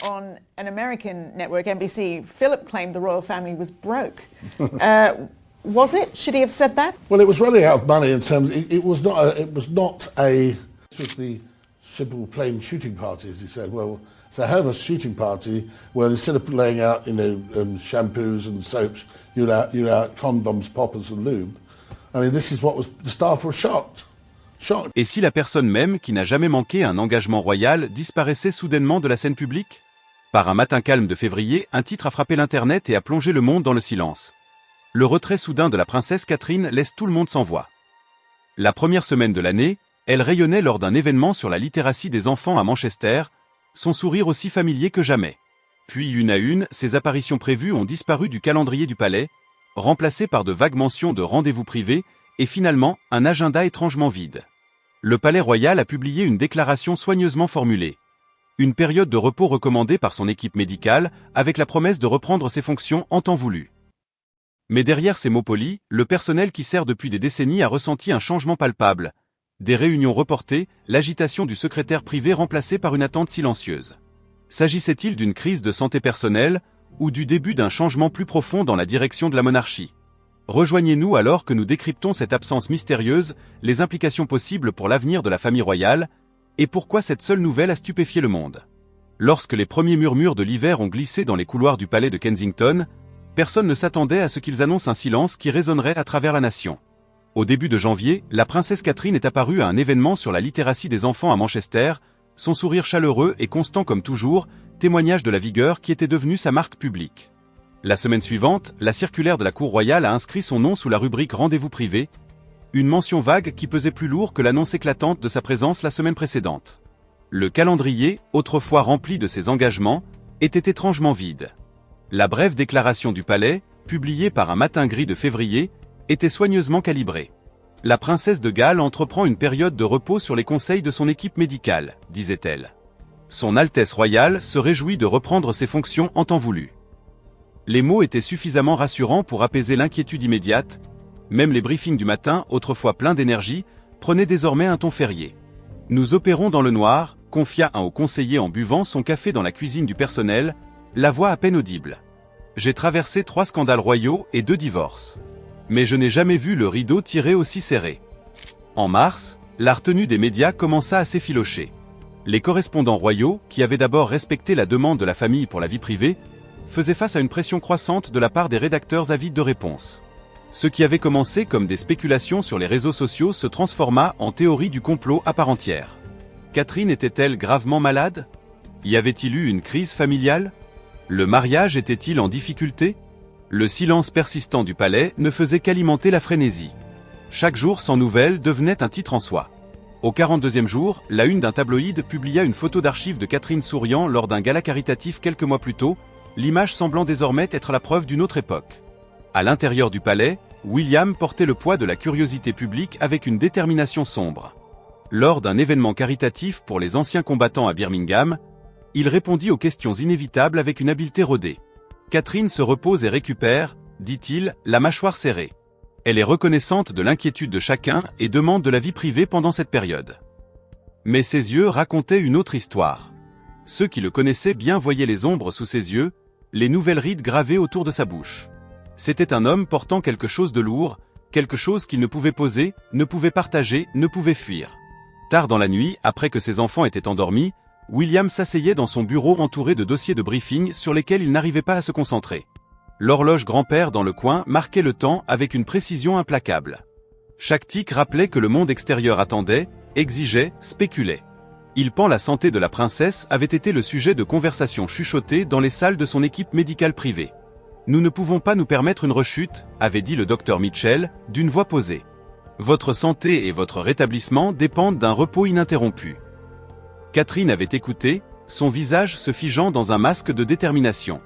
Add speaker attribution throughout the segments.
Speaker 1: On an American network, NBC, Philip claimed the royal family was broke. Was it? Should he have said that?
Speaker 2: Well, it was running out of money in terms. It was not a. This was the simple plain shooting party, as he said. Well, so I had a shooting party where instead of laying out, shampoos and soaps, you lay out condoms, poppers, and lube. I mean, this is what was. The staff were shocked.
Speaker 3: Et si la personne même qui n'a jamais manqué un engagement royal disparaissait soudainement de la scène publique? Par un matin calme de février, un titre a frappé l'internet et a plongé le monde dans le silence. Le retrait soudain de la princesse Catherine laisse tout le monde sans voix. La première semaine de l'année, elle rayonnait lors d'un événement sur la littératie des enfants à Manchester, son sourire aussi familier que jamais. Puis une à une, ses apparitions prévues ont disparu du calendrier du palais, remplacées par de vagues mentions de rendez-vous privés, et finalement, un agenda étrangement vide. Le Palais Royal a publié une déclaration soigneusement formulée. Une période de repos recommandée par son équipe médicale, avec la promesse de reprendre ses fonctions en temps voulu. Mais derrière ces mots polis, le personnel qui sert depuis des décennies a ressenti un changement palpable. Des réunions reportées, l'agitation du secrétaire privé remplacée par une attente silencieuse. S'agissait-il d'une crise de santé personnelle, ou du début d'un changement plus profond dans la direction de la monarchie? Rejoignez-nous alors que nous décryptons cette absence mystérieuse, les implications possibles pour l'avenir de la famille royale, et pourquoi cette seule nouvelle a stupéfié le monde. Lorsque les premiers murmures de l'hiver ont glissé dans les couloirs du palais de Kensington, personne ne s'attendait à ce qu'ils annoncent un silence qui résonnerait à travers la nation. Au début de janvier, la princesse Catherine est apparue à un événement sur la littératie des enfants à Manchester, son sourire chaleureux et constant comme toujours, témoignage de la vigueur qui était devenue sa marque publique. La semaine suivante, la circulaire de la cour royale a inscrit son nom sous la rubrique Rendez-vous privé, une mention vague qui pesait plus lourd que l'annonce éclatante de sa présence la semaine précédente. Le calendrier, autrefois rempli de ses engagements, était étrangement vide. La brève déclaration du palais, publiée par un matin gris de février, était soigneusement calibrée. La princesse de Galles entreprend une période de repos sur les conseils de son équipe médicale, disait-elle. Son Altesse royale se réjouit de reprendre ses fonctions en temps voulu. Les mots étaient suffisamment rassurants pour apaiser l'inquiétude immédiate, même les briefings du matin, autrefois pleins d'énergie, prenaient désormais un ton férié. « Nous opérons dans le noir », confia un haut conseiller en buvant son café dans la cuisine du personnel, la voix à peine audible. « J'ai traversé 3 scandales royaux et 2 divorces. Mais je n'ai jamais vu le rideau tiré aussi serré. » En mars, la retenue des médias commença à s'effilocher. Les correspondants royaux, qui avaient d'abord respecté la demande de la famille pour la vie privée, faisaient face à une pression croissante de la part des rédacteurs avides de réponses. Ce qui avait commencé comme des spéculations sur les réseaux sociaux se transforma en théorie du complot à part entière. Catherine était-elle gravement malade? Y avait-il eu une crise familiale? Le mariage était-il en difficulté? Le silence persistant du palais ne faisait qu'alimenter la frénésie. Chaque jour sans nouvelles devenait un titre en soi. Au 42e jour, la une d'un tabloïd publia une photo d'archives de Catherine souriant lors d'un gala caritatif quelques mois plus tôt, l'image semblant désormais être la preuve d'une autre époque. À l'intérieur du palais, William portait le poids de la curiosité publique avec une détermination sombre. Lors d'un événement caritatif pour les anciens combattants à Birmingham, il répondit aux questions inévitables avec une habileté rodée. Catherine se repose et récupère, dit-il, la mâchoire serrée. Elle est reconnaissante de l'inquiétude de chacun et demande de la vie privée pendant cette période. Mais ses yeux racontaient une autre histoire. Ceux qui le connaissaient bien voyaient les ombres sous ses yeux, les nouvelles rides gravées autour de sa bouche. C'était un homme portant quelque chose de lourd, quelque chose qu'il ne pouvait poser, ne pouvait partager, ne pouvait fuir. Tard dans la nuit, après que ses enfants étaient endormis, William s'asseyait dans son bureau entouré de dossiers de briefing sur lesquels il n'arrivait pas à se concentrer. L'horloge grand-père dans le coin marquait le temps avec une précision implacable. Chaque tic rappelait que le monde extérieur attendait, exigeait, spéculait. Il pend la santé de la princesse avait été le sujet de conversations chuchotées dans les salles de son équipe médicale privée. « Nous ne pouvons pas nous permettre une rechute », avait dit le docteur Mitchell, d'une voix posée. « Votre santé et votre rétablissement dépendent d'un repos ininterrompu. » Catherine avait écouté, son visage se figeant dans un masque de détermination.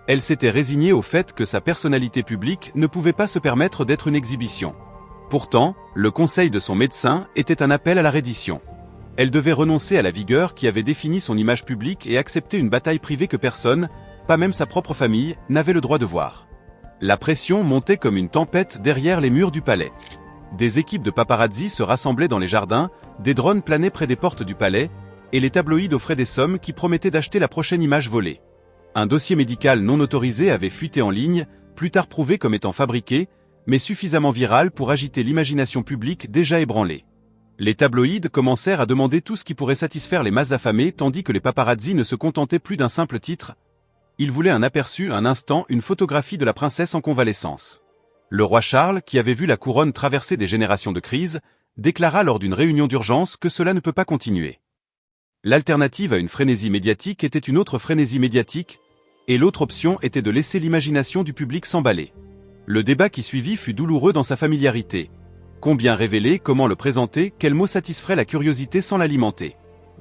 Speaker 3: Elle s'était résignée au fait que sa personnalité publique ne pouvait pas se permettre d'être une exhibition. Pourtant, le conseil de son médecin était un appel à la reddition. Elle devait renoncer à la vigueur qui avait défini son image publique et accepter une bataille privée que personne, pas même sa propre famille, n'avait le droit de voir. La pression montait comme une tempête derrière les murs du palais. Des équipes de paparazzi se rassemblaient dans les jardins, des drones planaient près des portes du palais, et les tabloïds offraient des sommes qui promettaient d'acheter la prochaine image volée. Un dossier médical non autorisé avait fuité en ligne, plus tard prouvé comme étant fabriqué, mais suffisamment viral pour agiter l'imagination publique déjà ébranlée. Les tabloïds commencèrent à demander tout ce qui pourrait satisfaire les masses affamées tandis que les paparazzis ne se contentaient plus d'un simple titre. Ils voulaient un aperçu, un instant, une photographie de la princesse en convalescence. Le roi Charles, qui avait vu la couronne traverser des générations de crises, déclara lors d'une réunion d'urgence que cela ne peut pas continuer. L'alternative à une frénésie médiatique était une autre frénésie médiatique, et l'autre option était de laisser l'imagination du public s'emballer. Le débat qui suivit fut douloureux dans sa familiarité. Combien révéler, comment le présenter, quel mot satisferait la curiosité sans l'alimenter.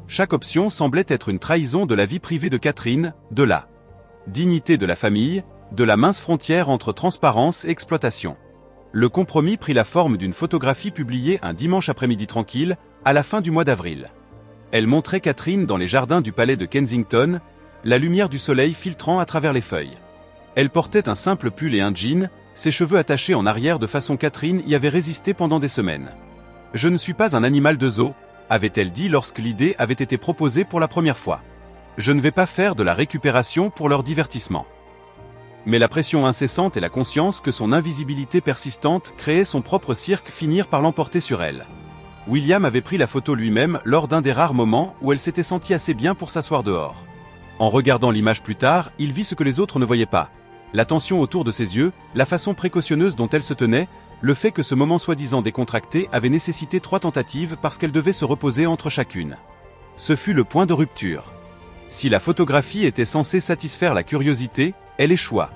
Speaker 3: Chaque option semblait être une trahison de la vie privée de Catherine, de la dignité de la famille, de la mince frontière entre transparence et exploitation. Le compromis prit la forme d'une photographie publiée un dimanche après-midi tranquille, à la fin du mois d'avril. Elle montrait Catherine dans les jardins du palais de Kensington, la lumière du soleil filtrant à travers les feuilles. Elle portait un simple pull et un jean, ses cheveux attachés en arrière de façon Catherine y avait résisté pendant des semaines. « Je ne suis pas un animal de zoo », avait-elle dit lorsque l'idée avait été proposée pour la première fois. « Je ne vais pas faire de la récupération pour leur divertissement. » Mais la pression incessante et la conscience que son invisibilité persistante créait son propre cirque finirent par l'emporter sur elle. William avait pris la photo lui-même lors d'un des rares moments où elle s'était sentie assez bien pour s'asseoir dehors. En regardant l'image plus tard, il vit ce que les autres ne voyaient pas. La tension autour de ses yeux, la façon précautionneuse dont elle se tenait, le fait que ce moment soi-disant décontracté avait nécessité 3 tentatives parce qu'elle devait se reposer entre chacune. Ce fut le point de rupture. Si la photographie était censée satisfaire la curiosité, elle échoua.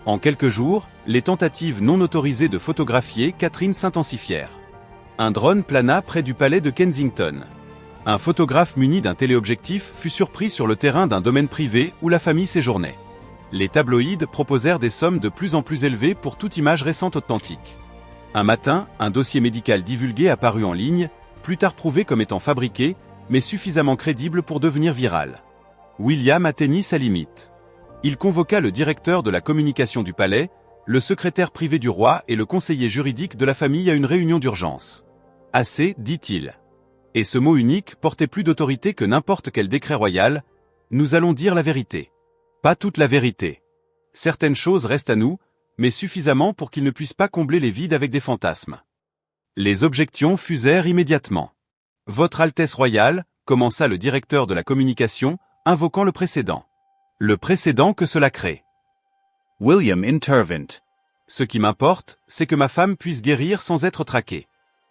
Speaker 3: En quelques jours, les tentatives non autorisées de photographier Catherine s'intensifièrent. Un drone plana près du palais de Kensington. Un photographe muni d'un téléobjectif fut surpris sur le terrain d'un domaine privé où la famille séjournait. Les tabloïds proposèrent des sommes de plus en plus élevées pour toute image récente authentique. Un matin, un dossier médical divulgué apparut en ligne, plus tard prouvé comme étant fabriqué, mais suffisamment crédible pour devenir viral. William atteignit sa limite. Il convoqua le directeur de la communication du palais, le secrétaire privé du roi et le conseiller juridique de la famille à une réunion d'urgence. « Assez, dit-il. Et ce mot unique portait plus d'autorité que n'importe quel décret royal. Nous allons dire la vérité. Pas toute la vérité. Certaines choses restent à nous, mais suffisamment pour qu'ils ne puissent pas combler les vides avec des fantasmes. » Les objections fusèrent immédiatement. « Votre Altesse royale, » commença le directeur de la communication, invoquant le précédent. Le précédent que cela crée. William intervint. « Ce qui m'importe, c'est que ma femme puisse guérir sans être traquée.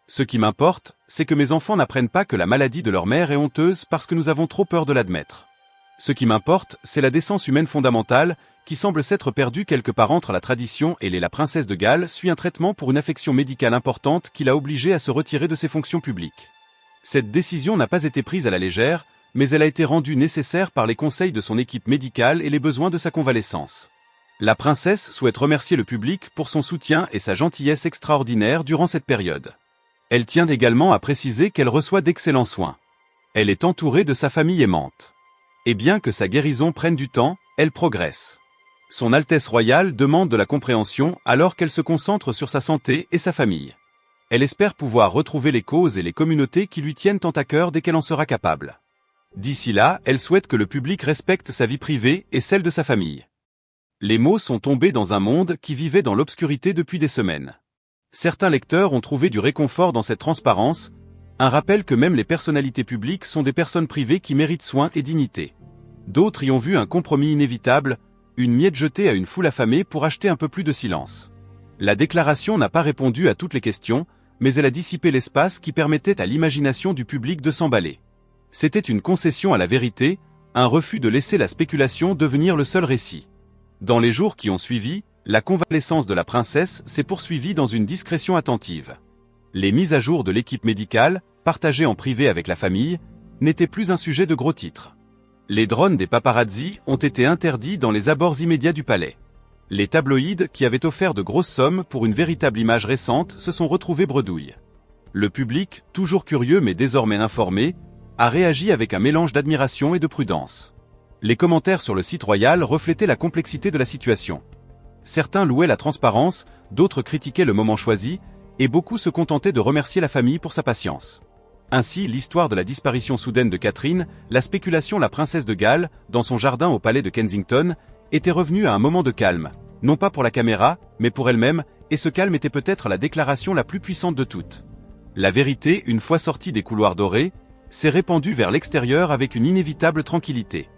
Speaker 3: Ce qui m'importe, c'est que mes enfants n'apprennent pas que la maladie de leur mère est honteuse parce que nous avons trop peur de l'admettre. Ce qui m'importe, c'est la décence humaine fondamentale, qui semble s'être perdue quelque part entre la tradition et la princesse de Galles suit un traitement pour une affection médicale importante qui l'a obligée à se retirer de ses fonctions publiques. Cette décision n'a pas été prise à la légère, mais elle a été rendue nécessaire par les conseils de son équipe médicale et les besoins de sa convalescence. La princesse souhaite remercier le public pour son soutien et sa gentillesse extraordinaire durant cette période. Elle tient également à préciser qu'elle reçoit d'excellents soins. Elle est entourée de sa famille aimante. Et bien que sa guérison prenne du temps, elle progresse. Son Altesse royale demande de la compréhension alors qu'elle se concentre sur sa santé et sa famille. Elle espère pouvoir retrouver les causes et les communautés qui lui tiennent tant à cœur dès qu'elle en sera capable. D'ici là, elle souhaite que le public respecte sa vie privée et celle de sa famille. Les mots sont tombés dans un monde qui vivait dans l'obscurité depuis des semaines. Certains lecteurs ont trouvé du réconfort dans cette transparence, un rappel que même les personnalités publiques sont des personnes privées qui méritent soin et dignité. D'autres y ont vu un compromis inévitable, une miette jetée à une foule affamée pour acheter un peu plus de silence. La déclaration n'a pas répondu à toutes les questions, mais elle a dissipé l'espace qui permettait à l'imagination du public de s'emballer. C'était une concession à la vérité, un refus de laisser la spéculation devenir le seul récit. Dans les jours qui ont suivi, la convalescence de la princesse s'est poursuivie dans une discrétion attentive. Les mises à jour de l'équipe médicale, partagées en privé avec la famille, n'étaient plus un sujet de gros titres. Les drones des paparazzis ont été interdits dans les abords immédiats du palais. Les tabloïds, qui avaient offert de grosses sommes pour une véritable image récente, se sont retrouvés bredouilles. Le public, toujours curieux mais désormais informé, a réagi avec un mélange d'admiration et de prudence. Les commentaires sur le site royal reflétaient la complexité de la situation. Certains louaient la transparence, d'autres critiquaient le moment choisi, et beaucoup se contentaient de remercier la famille pour sa patience. Ainsi, l'histoire de la disparition soudaine de Catherine, la spéculation la princesse de Galles, dans son jardin au palais de Kensington, était revenue à un moment de calme, non pas pour la caméra, mais pour elle-même, et ce calme était peut-être la déclaration la plus puissante de toutes. La vérité, une fois sortie des couloirs dorés, s'est répandue vers l'extérieur avec une inévitable tranquillité.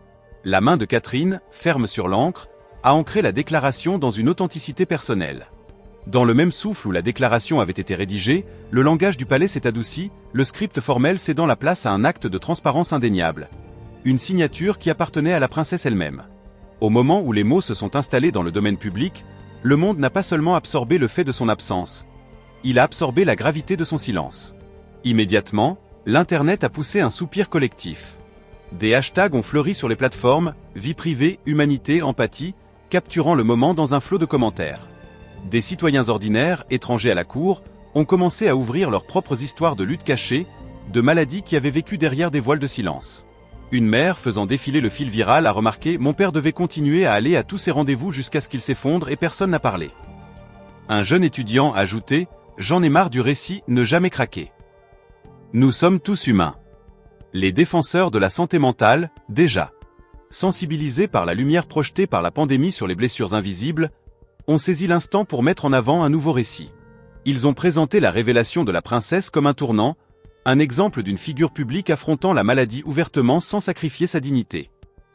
Speaker 3: La main de Catherine, ferme sur l'encre, a ancré la déclaration dans une authenticité personnelle. Dans le même souffle où la déclaration avait été rédigée, le langage du palais s'est adouci, le script formel cédant la place à un acte de transparence indéniable. Une signature qui appartenait à la princesse elle-même. Au moment où les mots se sont installés dans le domaine public, le monde n'a pas seulement absorbé le fait de son absence. Il a absorbé la gravité de son silence. Immédiatement, l'Internet a poussé un soupir collectif. Des hashtags ont fleuri sur les plateformes, vie privée, humanité, empathie, capturant le moment dans un flot de commentaires. Des citoyens ordinaires, étrangers à la cour, ont commencé à ouvrir leurs propres histoires de lutte cachée, de maladies qui avaient vécu derrière des voiles de silence. Une mère faisant défiler le fil viral a remarqué « Mon père devait continuer à aller à tous ses rendez-vous jusqu'à ce qu'il s'effondre et personne n'a parlé ». Un jeune étudiant a ajouté « J'en ai marre du récit, ne jamais craquer ». Nous sommes tous humains. Les défenseurs de la santé mentale, déjà sensibilisés par la lumière projetée par la pandémie sur les blessures invisibles, ont saisi l'instant pour mettre en avant un nouveau récit. Ils ont présenté la révélation de la princesse comme un tournant, un exemple d'une figure publique affrontant la maladie ouvertement sans sacrifier sa dignité.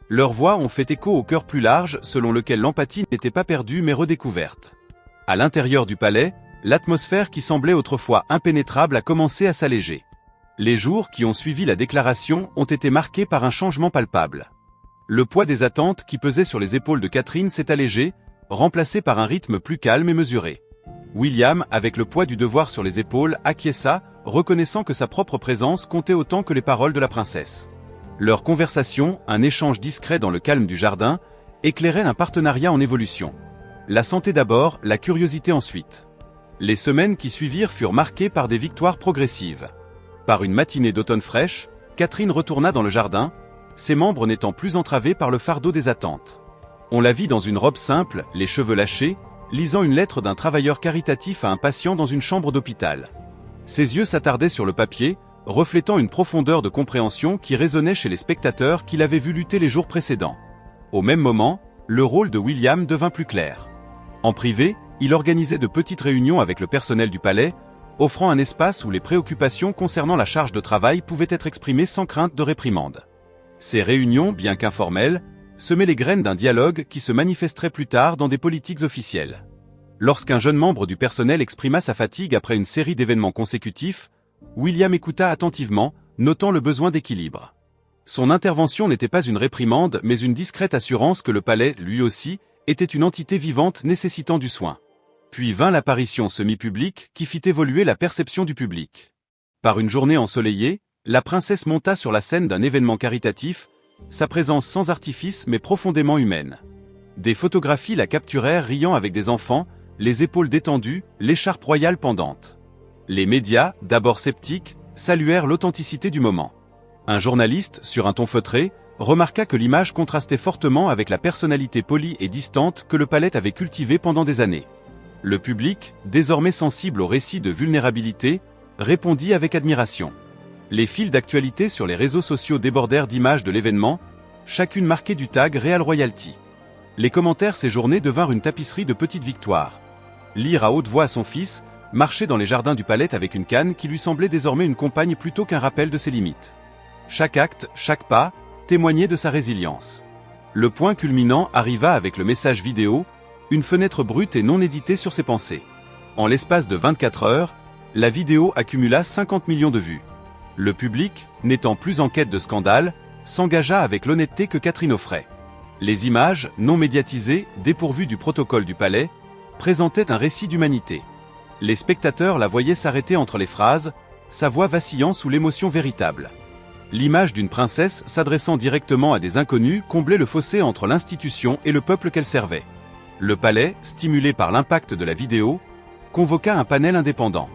Speaker 3: Leurs voix ont fait écho au cœur plus large selon lequel l'empathie n'était pas perdue mais redécouverte. À l'intérieur du palais, l'atmosphère qui semblait autrefois impénétrable a commencé à s'alléger. Les jours qui ont suivi la déclaration ont été marqués par un changement palpable. Le poids des attentes qui pesaient sur les épaules de Catherine s'est allégé, remplacé par un rythme plus calme et mesuré. William, avec le poids du devoir sur les épaules, acquiesça, reconnaissant que sa propre présence comptait autant que les paroles de la princesse. Leur conversation, un échange discret dans le calme du jardin, éclairait un partenariat en évolution. La santé d'abord, la curiosité ensuite. Les semaines qui suivirent furent marquées par des victoires progressives. Par une matinée d'automne fraîche, Catherine retourna dans le jardin, ses membres n'étant plus entravés par le fardeau des attentes. On la vit dans une robe simple, les cheveux lâchés, lisant une lettre d'un travailleur caritatif à un patient dans une chambre d'hôpital. Ses yeux s'attardaient sur le papier, reflétant une profondeur de compréhension qui résonnait chez les spectateurs qui l'avaient vu lutter les jours précédents. Au même moment, le rôle de William devint plus clair. En privé, il organisait de petites réunions avec le personnel du palais, offrant un espace où les préoccupations concernant la charge de travail pouvaient être exprimées sans crainte de réprimande. Ces réunions, bien qu'informelles, semaient les graines d'un dialogue qui se manifesterait plus tard dans des politiques officielles. Lorsqu'un jeune membre du personnel exprima sa fatigue après une série d'événements consécutifs, William écouta attentivement, notant le besoin d'équilibre. Son intervention n'était pas une réprimande mais une discrète assurance que le palais, lui aussi, était une entité vivante nécessitant du soin. Puis vint l'apparition semi-publique qui fit évoluer la perception du public. Par une journée ensoleillée, la princesse monta sur la scène d'un événement caritatif, sa présence sans artifice mais profondément humaine. Des photographies la capturèrent riant avec des enfants, les épaules détendues, l'écharpe royale pendante. Les médias, d'abord sceptiques, saluèrent l'authenticité du moment. Un journaliste, sur un ton feutré, remarqua que l'image contrastait fortement avec la personnalité polie et distante que le palais avait cultivée pendant des années. Le public, désormais sensible aux récits de vulnérabilité, répondit avec admiration. Les fils d'actualité sur les réseaux sociaux débordèrent d'images de l'événement, chacune marquée du tag Real Royalty. Les commentaires séjournés devinrent une tapisserie de petites victoires. Lire à haute voix à son fils, marcher dans les jardins du palais avec une canne qui lui semblait désormais une compagne plutôt qu'un rappel de ses limites. Chaque acte, chaque pas, témoignait de sa résilience. Le point culminant arriva avec le message vidéo, une fenêtre brute et non éditée sur ses pensées. En l'espace de 24 heures, la vidéo accumula 50 millions de vues. Le public, n'étant plus en quête de scandale, s'engagea avec l'honnêteté que Catherine offrait. Les images, non médiatisées, dépourvues du protocole du palais, présentaient un récit d'humanité. Les spectateurs la voyaient s'arrêter entre les phrases, sa voix vacillant sous l'émotion véritable. L'image d'une princesse s'adressant directement à des inconnus comblait le fossé entre l'institution et le peuple qu'elle servait. Le palais, stimulé par l'impact de la vidéo, convoqua un panel indépendant.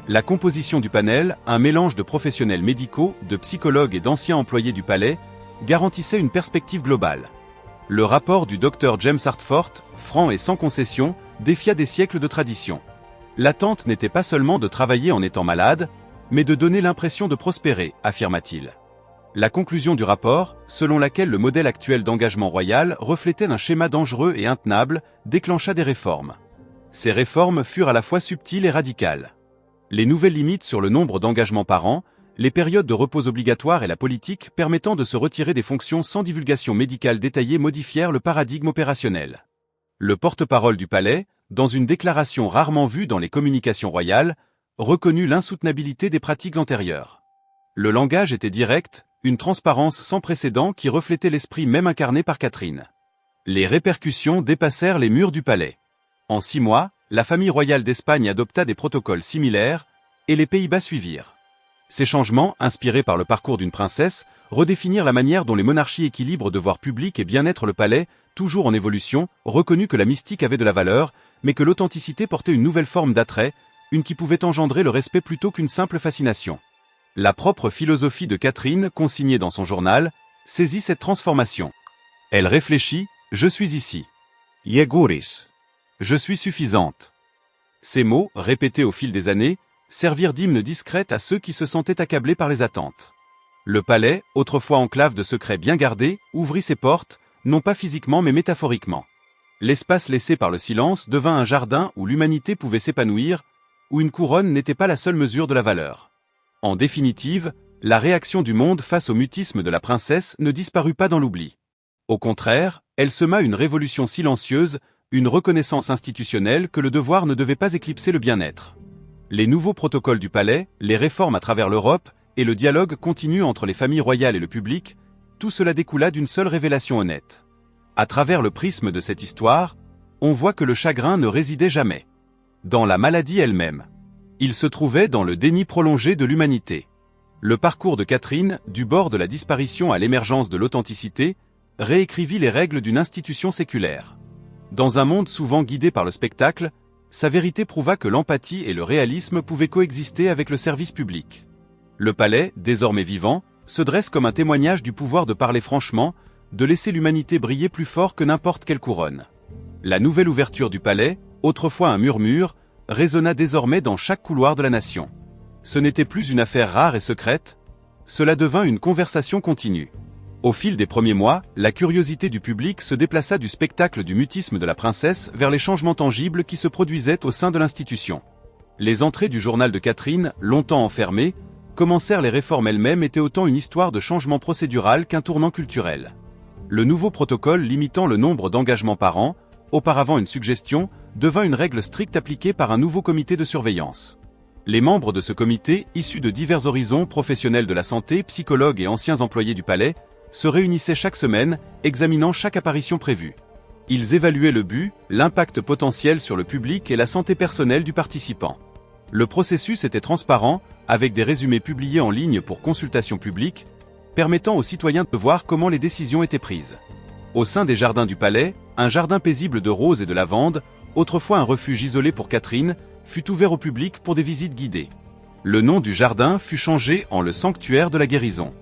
Speaker 3: La composition du panel, un mélange de professionnels médicaux, de psychologues et d'anciens employés du palais, garantissait une perspective globale. Le rapport du Dr James Hartford, franc et sans concession, défia des siècles de tradition. L'attente n'était pas seulement de travailler en étant malade, mais de donner l'impression de prospérer, affirma-t-il. La conclusion du rapport, selon laquelle le modèle actuel d'engagement royal reflétait un schéma dangereux et intenable, déclencha des réformes. Ces réformes furent à la fois subtiles et radicales. Les nouvelles limites sur le nombre d'engagements par an, les périodes de repos obligatoires et la politique permettant de se retirer des fonctions sans divulgation médicale détaillée modifièrent le paradigme opérationnel. Le porte-parole du palais, dans une déclaration rarement vue dans les communications royales, reconnut l'insoutenabilité des pratiques antérieures. Le langage était direct, une transparence sans précédent qui reflétait l'esprit même incarné par Catherine. Les répercussions dépassèrent les murs du palais. En 6 mois, la famille royale d'Espagne adopta des protocoles similaires, et les Pays-Bas suivirent. Ces changements, inspirés par le parcours d'une princesse, redéfinirent la manière dont les monarchies équilibrent devoir public et bien-être. Le palais, toujours en évolution, reconnut que la mystique avait de la valeur, mais que l'authenticité portait une nouvelle forme d'attrait, une qui pouvait engendrer le respect plutôt qu'une simple fascination. La propre philosophie de Catherine, consignée dans son journal, saisit cette transformation. Elle réfléchit, « Je suis ici. Yeguris. Je suis suffisante. » Ces mots, répétés au fil des années, servirent d'hymne discrète à ceux qui se sentaient accablés par les attentes. Le palais, autrefois enclave de secrets bien gardés, ouvrit ses portes, non pas physiquement mais métaphoriquement. L'espace laissé par le silence devint un jardin où l'humanité pouvait s'épanouir, où une couronne n'était pas la seule mesure de la valeur. En définitive, la réaction du monde face au mutisme de la princesse ne disparut pas dans l'oubli. Au contraire, elle sema une révolution silencieuse, une reconnaissance institutionnelle que le devoir ne devait pas éclipser le bien-être. Les nouveaux protocoles du palais, les réformes à travers l'Europe, et le dialogue continu entre les familles royales et le public, tout cela découla d'une seule révélation honnête. À travers le prisme de cette histoire, on voit que le chagrin ne résidait jamais dans la maladie elle-même. Il se trouvait dans le déni prolongé de l'humanité. Le parcours de Catherine, du bord de la disparition à l'émergence de l'authenticité, réécrivit les règles d'une institution séculaire. Dans un monde souvent guidé par le spectacle, sa vérité prouva que l'empathie et le réalisme pouvaient coexister avec le service public. Le palais, désormais vivant, se dresse comme un témoignage du pouvoir de parler franchement, de laisser l'humanité briller plus fort que n'importe quelle couronne. La nouvelle ouverture du palais, autrefois un murmure, résonna désormais dans chaque couloir de la nation. Ce n'était plus une affaire rare et secrète, cela devint une conversation continue. Au fil des premiers mois, la curiosité du public se déplaça du spectacle du mutisme de la princesse vers les changements tangibles qui se produisaient au sein de l'institution. Les entrées du journal de Catherine, longtemps enfermées, commencèrent. Les réformes elles-mêmes étaient autant une histoire de changement procédural qu'un tournant culturel. Le nouveau protocole limitant le nombre d'engagements par an, auparavant une suggestion, devint une règle stricte appliquée par un nouveau comité de surveillance. Les membres de ce comité, issus de divers horizons professionnels de la santé, psychologues et anciens employés du palais, se réunissaient chaque semaine, examinant chaque apparition prévue. Ils évaluaient le but, l'impact potentiel sur le public et la santé personnelle du participant. Le processus était transparent, avec des résumés publiés en ligne pour consultation publique, permettant aux citoyens de voir comment les décisions étaient prises. Au sein des jardins du palais, un jardin paisible de roses et de lavande, autrefois un refuge isolé pour Catherine, fut ouvert au public pour des visites guidées. Le nom du jardin fut changé en le sanctuaire de la guérison.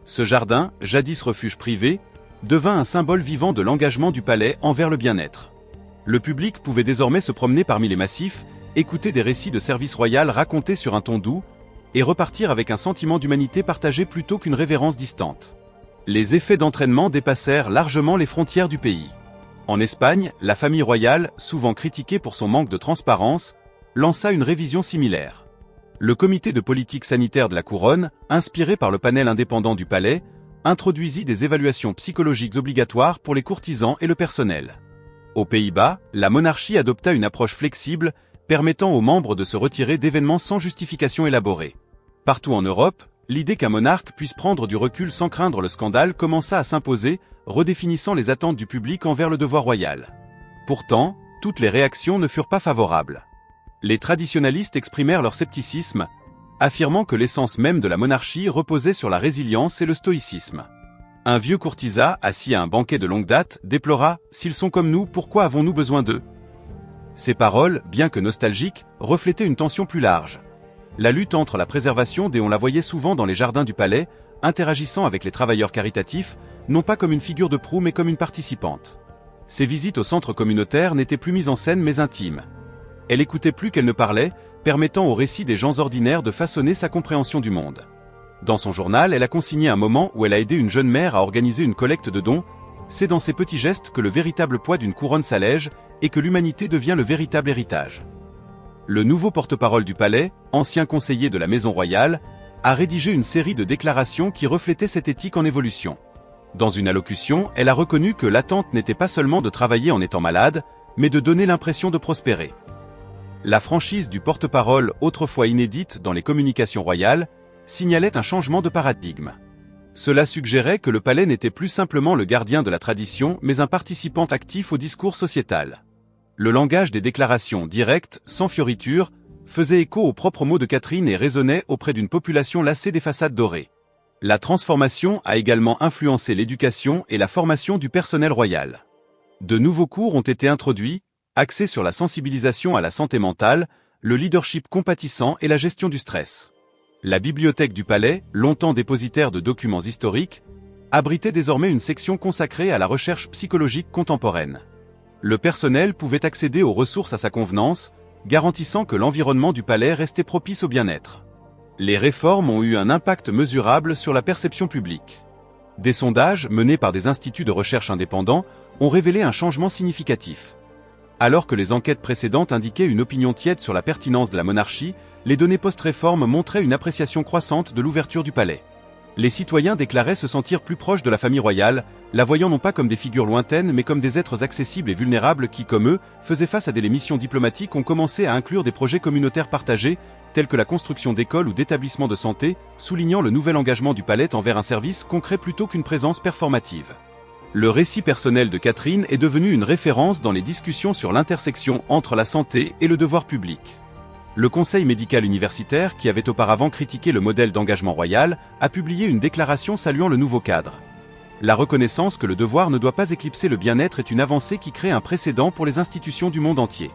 Speaker 3: Ce jardin, jadis refuge privé, devint un symbole vivant de l'engagement du palais envers le bien-être. Le public pouvait désormais se promener parmi les massifs, écouter des récits de service royal racontés sur un ton doux, et repartir avec un sentiment d'humanité partagé plutôt qu'une révérence distante. Les effets d'entraînement dépassèrent largement les frontières du pays. En Espagne, la famille royale, souvent critiquée pour son manque de transparence, lança une révision similaire. Le comité de politique sanitaire de la couronne, inspiré par le panel indépendant du palais, introduisit des évaluations psychologiques obligatoires pour les courtisans et le personnel. Aux Pays-Bas, la monarchie adopta une approche flexible, permettant aux membres de se retirer d'événements sans justification élaborée. Partout en Europe, l'idée qu'un monarque puisse prendre du recul sans craindre le scandale commença à s'imposer, redéfinissant les attentes du public envers le devoir royal. Pourtant, toutes les réactions ne furent pas favorables. Les traditionalistes exprimèrent leur scepticisme, affirmant que l'essence même de la monarchie reposait sur la résilience et le stoïcisme. Un vieux courtisan, assis à un banquet de longue date, déplora « S'ils sont comme nous, pourquoi avons-nous besoin d'eux ?» Ces paroles, bien que nostalgiques, reflétaient une tension plus large. La lutte entre la préservation des on la voyait souvent dans les jardins du palais, interagissant avec les travailleurs caritatifs, non pas comme une figure de proue mais comme une participante. Ces visites au centre communautaire n'étaient plus mises en scène mais intimes. Elle écoutait plus qu'elle ne parlait, permettant au récit des gens ordinaires de façonner sa compréhension du monde. Dans son journal, elle a consigné un moment où elle a aidé une jeune mère à organiser une collecte de dons. C'est dans ces petits gestes que le véritable poids d'une couronne s'allège et que l'humanité devient le véritable héritage. Le nouveau porte-parole du palais, ancien conseiller de la Maison royale, a rédigé une série de déclarations qui reflétaient cette éthique en évolution. Dans une allocution, elle a reconnu que l'attente n'était pas seulement de travailler en étant malade, mais de donner l'impression de prospérer. La franchise du porte-parole, autrefois inédite dans les communications royales, signalait un changement de paradigme. Cela suggérait que le palais n'était plus simplement le gardien de la tradition, mais un participant actif au discours sociétal. Le langage des déclarations directes, sans fioritures, faisait écho aux propres mots de Catherine et résonnait auprès d'une population lassée des façades dorées. La transformation a également influencé l'éducation et la formation du personnel royal. De nouveaux cours ont été introduits, axés sur la sensibilisation à la santé mentale, le leadership compatissant et la gestion du stress. La bibliothèque du palais, longtemps dépositaire de documents historiques, abritait désormais une section consacrée à la recherche psychologique contemporaine. Le personnel pouvait accéder aux ressources à sa convenance, garantissant que l'environnement du palais restait propice au bien-être. Les réformes ont eu un impact mesurable sur la perception publique. Des sondages, menés par des instituts de recherche indépendants, ont révélé un changement significatif. Alors que les enquêtes précédentes indiquaient une opinion tiède sur la pertinence de la monarchie, les données post-réforme montraient une appréciation croissante de l'ouverture du palais. Les citoyens déclaraient se sentir plus proches de la famille royale, la voyant non pas comme des figures lointaines mais comme des êtres accessibles et vulnérables qui, comme eux, faisaient face à des missions diplomatiques, ont commencé à inclure des projets communautaires partagés, tels que la construction d'écoles ou d'établissements de santé, soulignant le nouvel engagement du palais envers un service concret plutôt qu'une présence performative. Le récit personnel de Catherine est devenu une référence dans les discussions sur l'intersection entre la santé et le devoir public. Le Conseil médical universitaire, qui avait auparavant critiqué le modèle d'engagement royal, a publié une déclaration saluant le nouveau cadre. La reconnaissance que le devoir ne doit pas éclipser le bien-être est une avancée qui crée un précédent pour les institutions du monde entier.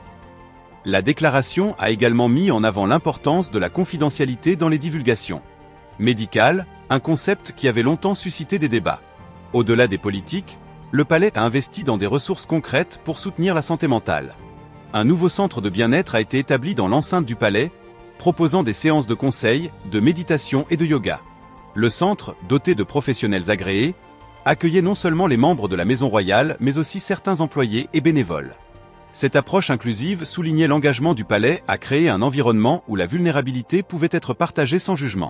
Speaker 3: La déclaration a également mis en avant l'importance de la confidentialité dans les divulgations médicales, un concept qui avait longtemps suscité des débats. Au-delà des politiques, le palais a investi dans des ressources concrètes pour soutenir la santé mentale. Un nouveau centre de bien-être a été établi dans l'enceinte du palais, proposant des séances de conseil, de méditation et de yoga. Le centre, doté de professionnels agréés, accueillait non seulement les membres de la Maison royale, mais aussi certains employés et bénévoles. Cette approche inclusive soulignait l'engagement du palais à créer un environnement où la vulnérabilité pouvait être partagée sans jugement.